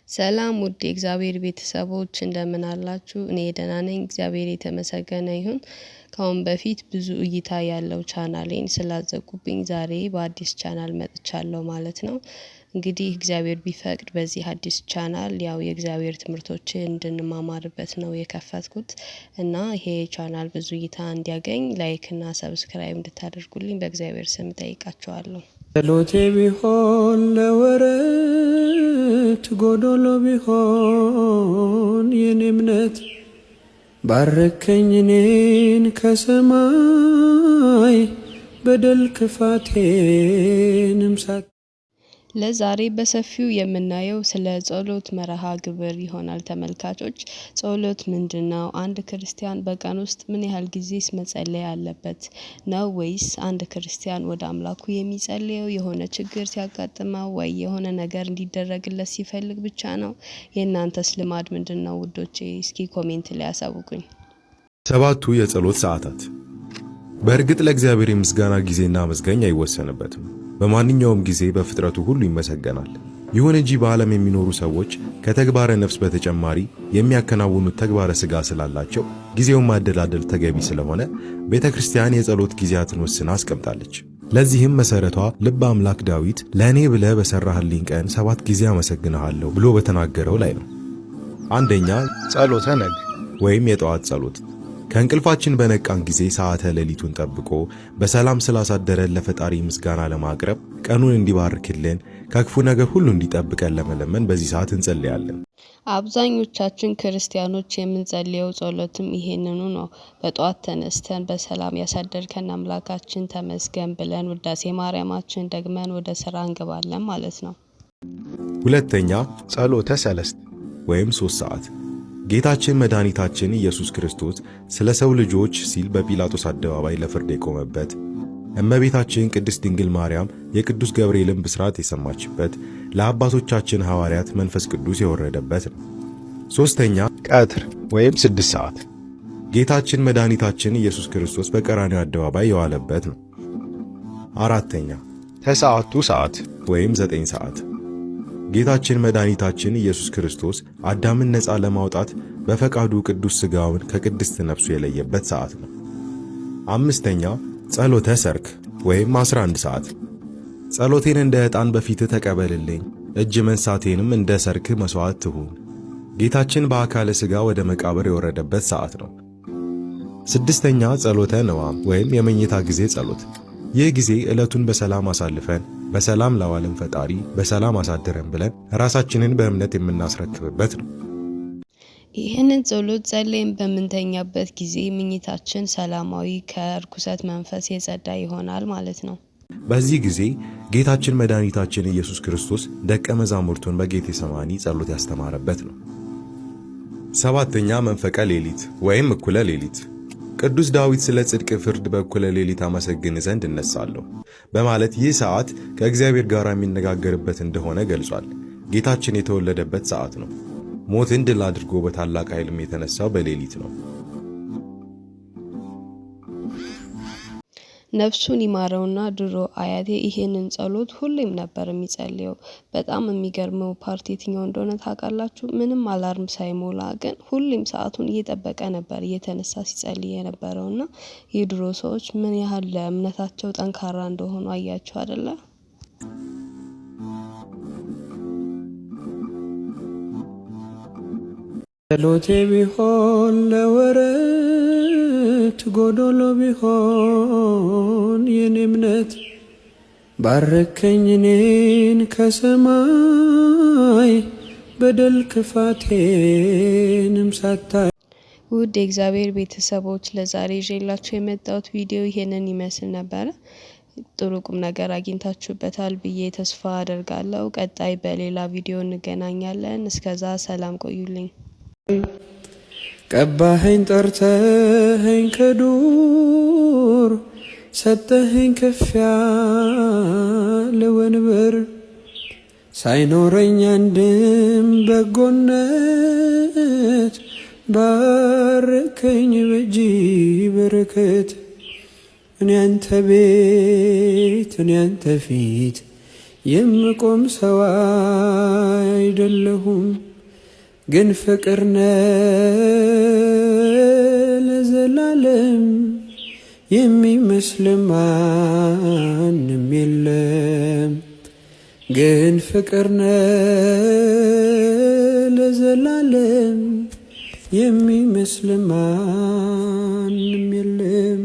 ሰላም ውድ የእግዚአብሔር ቤተሰቦች እንደምን አላችሁ? እኔ ደህና ነኝ፣ እግዚአብሔር የተመሰገነ ይሁን። ከአሁን በፊት ብዙ እይታ ያለው ቻናሌን ስላዘጉብኝ ዛሬ በአዲስ ቻናል መጥቻለሁ ማለት ነው። እንግዲህ እግዚአብሔር ቢፈቅድ በዚህ አዲስ ቻናል ያው የእግዚአብሔር ትምህርቶችን እንድንማማርበት ነው የከፈትኩት እና ይሄ ቻናል ብዙ እይታ እንዲያገኝ ላይክ እና ሰብስክራይብ እንድታደርጉልኝ በእግዚአብሔር ስም ጠይቃችኋለሁ። ጸሎቴ ቢሆን ለወረት ጎዶሎ ቢሆን የኔ እምነት ባረከኝ እኔን ከሰማይ በደል ክፋቴንም ሳት ለዛሬ በሰፊው የምናየው ስለ ጸሎት መርሃ ግብር ይሆናል ተመልካቾች። ጸሎት ምንድነው? አንድ ክርስቲያን በቀን ውስጥ ምን ያህል ጊዜስ መጸለይ አለበት ነው? ወይስ አንድ ክርስቲያን ወደ አምላኩ የሚጸልየው የሆነ ችግር ሲያጋጥመው ወይ የሆነ ነገር እንዲደረግለት ሲፈልግ ብቻ ነው? የእናንተስ ልማድ ምንድነው ውዶቼ? እስኪ ኮሜንት ላይ ያሳውቁኝ። 7ቱ የጸሎት ሰዓታት። በእርግጥ ለእግዚአብሔር የምስጋና ጊዜና መዝገኛ አይወሰንበትም። በማንኛውም ጊዜ በፍጥረቱ ሁሉ ይመሰገናል። ይሁን እንጂ በዓለም የሚኖሩ ሰዎች ከተግባረ ነፍስ በተጨማሪ የሚያከናውኑት ተግባረ ሥጋ ስላላቸው ጊዜውን ማደላደል ተገቢ ስለሆነ ቤተክርስቲያን የጸሎት ጊዜያትን ወስና አስቀምጣለች። ለዚህም መሰረቷ ልበ አምላክ ዳዊት ለእኔ ብለህ በሰራህልኝ ቀን 7 ጊዜ አመሰግንሃለሁ ብሎ በተናገረው ላይ ነው። አንደኛ ጸሎተ ነግ ወይም የጠዋት ጸሎት። ከእንቅልፋችን በነቃን ጊዜ ሰዓተ ሌሊቱን ጠብቆ በሰላም ስላሳደረን ለፈጣሪ ምስጋና ለማቅረብ ቀኑን እንዲባርክልን ከክፉ ነገር ሁሉ እንዲጠብቀን ለመለመን በዚህ ሰዓት እንጸልያለን። አብዛኞቻችን ክርስቲያኖች የምንጸልየው ጸሎትም ይሄንኑ ነው። በጠዋት ተነስተን በሰላም ያሳደርከን አምላካችን ተመስገን ብለን ውዳሴ ማርያማችን ደግመን ወደ ስራ እንገባለን ማለት ነው። ሁለተኛ ጸሎተ ሰለስት ወይም 3 ሰዓት። ጌታችን መድኃኒታችን ኢየሱስ ክርስቶስ ስለ ሰው ልጆች ሲል በጲላጦስ አደባባይ ለፍርድ የቆመበት፣ እመቤታችን ቅድስት ድንግል ማርያም የቅዱስ ገብርኤልን ብስራት የሰማችበት፣ ለአባቶቻችን ሐዋርያት መንፈስ ቅዱስ የወረደበት ነው። ሦስተኛ ቀትር ወይም 6 ሰዓት። ጌታችን መድኃኒታችን ኢየሱስ ክርስቶስ በቀራንዮ አደባባይ የዋለበት ነው። አራተኛ ተሰዓቱ ሰዓት ወይም 9 ሰዓት። ጌታችን መድኃኒታችን ኢየሱስ ክርስቶስ አዳምን ነፃ ለማውጣት በፈቃዱ ቅዱስ ሥጋውን ከቅድስት ነፍሱ የለየበት ሰዓት ነው። አምስተኛ ጸሎተ ሰርክ ወይም 11 ሰዓት። ጸሎቴን እንደ ዕጣን በፊትህ ተቀበልልኝ፣ እጅ መንሳቴንም እንደ ሰርክ መሥዋዕት ትሁን። ጌታችን በአካለ ሥጋ ወደ መቃብር የወረደበት ሰዓት ነው። ስድስተኛ ጸሎተ ነዋም ወይም የመኝታ ጊዜ ጸሎት። ይህ ጊዜ ዕለቱን በሰላም አሳልፈን በሰላም ለዋለን ፈጣሪ በሰላም አሳደረን ብለን ራሳችንን በእምነት የምናስረክብበት ነው። ይህንን ጸሎት ጸልየን በምንተኛበት ጊዜ ምኝታችን ሰላማዊ ከርኩሰት መንፈስ የጸዳ ይሆናል ማለት ነው። በዚህ ጊዜ ጌታችን መድኃኒታችን ኢየሱስ ክርስቶስ ደቀ መዛሙርቱን በጌቴሰማኒ ጸሎት ያስተማረበት ነው። 7ኛ መንፈቀ ሌሊት ወይም እኩለ ሌሊት። ቅዱስ ዳዊት ስለ ጽድቅ ፍርድ በእኩለ ሌሊት አመሰግን ዘንድ እነሳለሁ በማለት ይህ ሰዓት ከእግዚአብሔር ጋር የሚነጋገርበት እንደሆነ ገልጿል። ጌታችን የተወለደበት ሰዓት ነው። ሞትን ድል አድርጎ በታላቅ ኃይልም የተነሳው በሌሊት ነው። ነፍሱን ይማረውና ድሮ አያቴ ይሄንን ጸሎት ሁሌም ነበር የሚጸልየው። በጣም የሚገርመው ፓርቲ የትኛው እንደሆነ ታውቃላችሁ? ምንም አላርም ሳይሞላ ግን ሁሌም ሰዓቱን እየጠበቀ ነበር እየተነሳ ሲጸልይ የነበረውና የድሮ ሰዎች ምን ያህል ለእምነታቸው ጠንካራ እንደሆኑ አያችሁ አይደለ? ጸሎቴ ቢሆን ለወረት ጎዶሎ ቢሆን የኔ እምነት ባረከኝ እኔን ከሰማይ በደል ክፋቴንም ሳታይ። ውድ የእግዚአብሔር ቤተሰቦች ለዛሬ ይዤላችሁ የመጣሁት ቪዲዮ ይሄንን ይመስል ነበረ። ጥሩ ቁም ነገር አግኝታችሁበታል ብዬ ተስፋ አደርጋለሁ። ቀጣይ በሌላ ቪዲዮ እንገናኛለን። እስከዛ ሰላም ቆዩልኝ። ቀባኸኝ ጠርተኸኝ ከዱር ሰጠኸኝ ከፍ ያለ ወንበር ሳይኖረኝ አንድም በጎነት ባረከኝ በእጅ በረከት። እኔ አንተ ቤት እኔ አንተ ፊት የምቆም ሰው አይደለሁም፣ ግን ፍቅር ለዘላለም የሚመስል ማንም የለም። ግን ፍቅር ለዘላለም የሚመስል ማንም የለም።